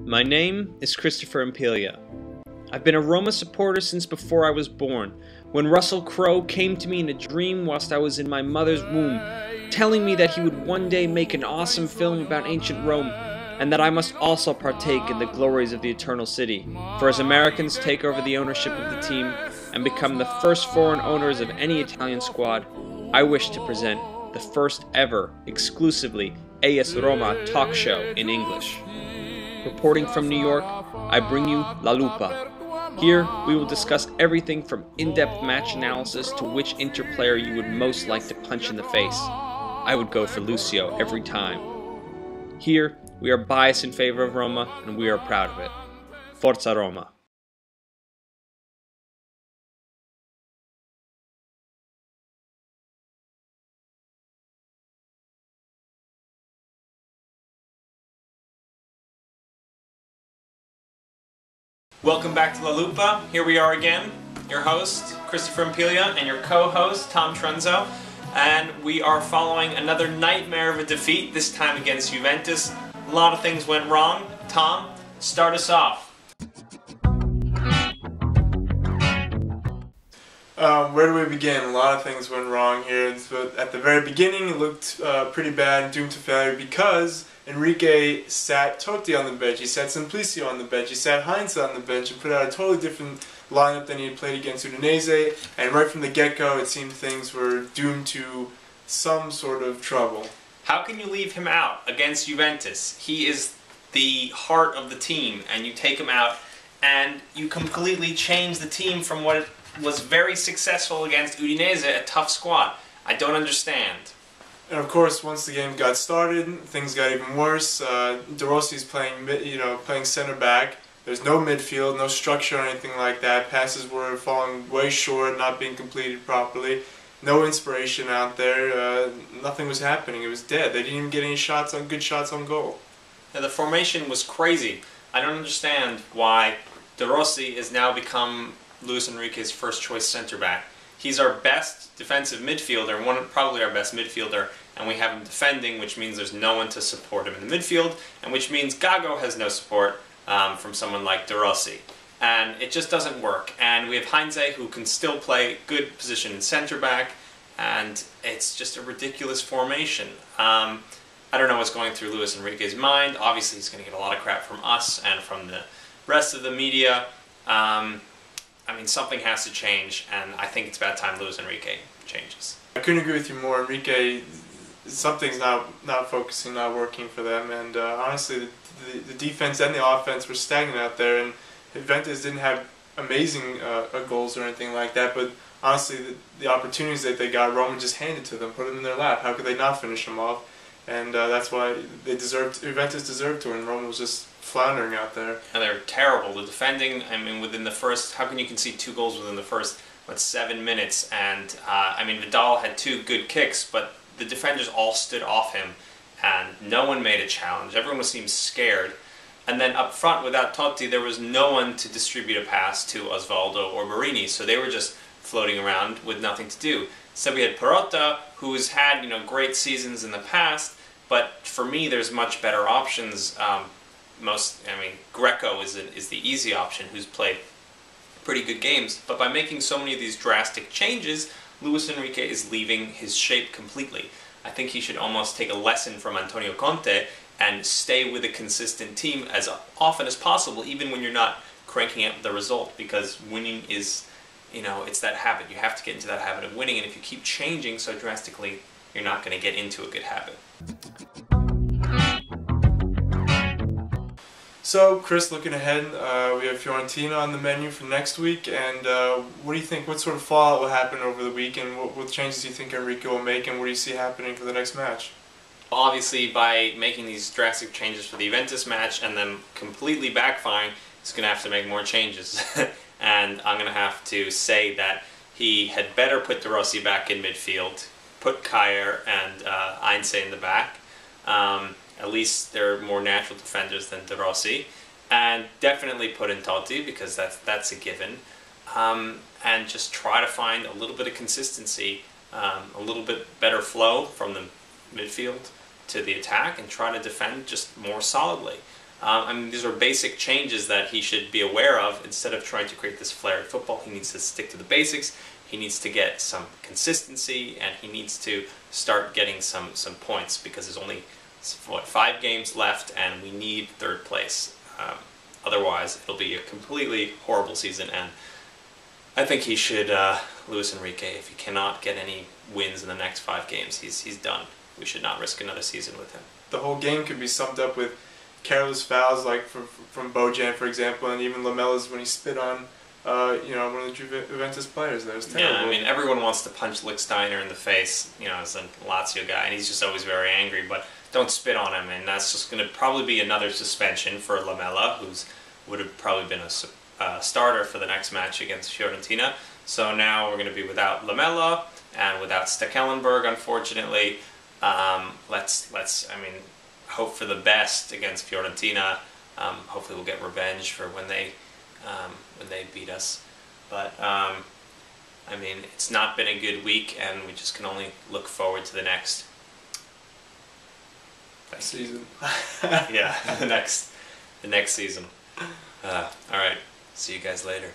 My name is Christopher Impelia. I've been a Roma supporter since before I was born, when Russell Crowe came to me in a dream whilst I was in my mother's womb, telling me that he would one day make an awesome film about ancient Rome, and that I must also partake in the glories of the Eternal City, for as Americans take over the ownership of the team and become the first foreign owners of any Italian squad, I wish to present the first ever, exclusively AS Roma talk show in English. Reporting from New York, I bring you La Lupa. Here, we will discuss everything from in-depth match analysis to which Inter player you would most like to punch in the face. I would go for Lucio every time. Here, we are biased in favor of Roma, and we are proud of it. Forza Roma. Welcome back to La Lupa. Here we are again, your host, Christopher Impelia, and your co-host, Tom Trunzo. And we are following another nightmare of a defeat, this time against Juventus. A lot of things went wrong. Tom, start us off. Where do we begin? A lot of things went wrong here. But at the very beginning, it looked pretty bad, doomed to failure, because Enrique sat Totti on the bench, he sat Simplicio on the bench, he sat Heinze on the bench, and put out a totally different lineup than he had played against Udinese, and right from the get-go it seemed things were doomed to some sort of trouble. How can you leave him out against Juventus? He is the heart of the team, and you take him out, and you completely change the team from what it was very successful against Udinese, a tough squad. I don't understand. And of course, once the game got started, things got even worse. De Rossi's playing center back. There's no midfield, no structure or anything like that. Passes were falling way short, not being completed properly. No inspiration out there. Nothing was happening. It was dead. They didn't even get any good shots on goal. Now, the formation was crazy. I don't understand why De Rossi has now become Luis Enrique's first choice center back. He's our best defensive midfielder, probably our best midfielder, and we have him defending, which means there's no one to support him in the midfield, and which means Gago has no support from someone like De Rossi. And it just doesn't work. And we have Heinze, who can still play good position in center back, and it's just a ridiculous formation. I don't know what's going through Luis Enrique's mind. Obviously, he's going to get a lot of crap from us and from the rest of the media. I mean, something has to change, and I think it's about time Luis Enrique changes. I couldn't agree with you more. Enrique, something's not focusing, not working for them, and honestly, the defense and the offense were stagnant out there, and Juventus didn't have amazing goals or anything like that, but honestly, the opportunities that they got, Roma just handed to them, put them in their lap. How could they not finish them off? And that's why Juventus deserved to, and Roma was just floundering out there. And they're terrible. The defending, I mean, within the first, how can you concede 2 goals within the first, 7 minutes? And, I mean, Vidal had 2 good kicks, but the defenders all stood off him, and no one made a challenge. Everyone seemed scared. And then up front, without Totti, there was no one to distribute a pass to Osvaldo or Marini, so they were just floating around with nothing to do. So we had Perotta, who's had, great seasons in the past, but for me, there's much better options. Greco is the easy option, who's played pretty good games. But by making so many of these drastic changes, Luis Enrique is leaving his shape completely. I think he should almost take a lesson from Antonio Conte and stay with a consistent team as often as possible, even when you're not cranking out the result, because winning is, it's that habit. You have to get into that habit of winning, and if you keep changing so drastically, you're not going to get into a good habit. So, Chris, looking ahead, we have Fiorentina on the menu for next week, and what do you think, what sort of fallout will happen over the week, and what changes do you think Enrique will make, and what do you see happening for the next match? Obviously, by making these drastic changes for the Juventus match and then completely backfiring, he's going to have to make more changes. And I'm going to have to say that he had better put De Rossi back in midfield, put Kjaer and Heinze in the back. At least they're more natural defenders than De Rossi. And definitely put in Totti, because that's a given. And just try to find a little bit of consistency, a little bit better flow from the midfield to the attack, and try to defend just more solidly. I mean, these are basic changes that he should be aware of instead of trying to create this flair at football. He needs to stick to the basics. He needs to get some consistency, and he needs to start getting some points, because there's only 5 games left, and we need 3rd place. Otherwise, it'll be a completely horrible season, and I think he should, Luis Enrique, if he cannot get any wins in the next 5 games, he's done. We should not risk another season with him. The whole game could be summed up with careless fouls, like from Bojan, for example, and even Lamella's when he spit on one of the Juventus players. That was terrible. Yeah, I mean, everyone wants to punch Lichtsteiner in the face, as a Lazio guy, and he's just always very angry, but don't spit on him, and that's just going to probably be another suspension for Lamella, who's would have probably been a starter for the next match against Fiorentina. So now we're going to be without Lamella and without Stekelenburg, unfortunately. Let's hope for the best against Fiorentina. Hopefully we'll get revenge for when they beat us. But it's not been a good week, and we just can only look forward to the next season. Yeah, the next season. All right, see you guys later.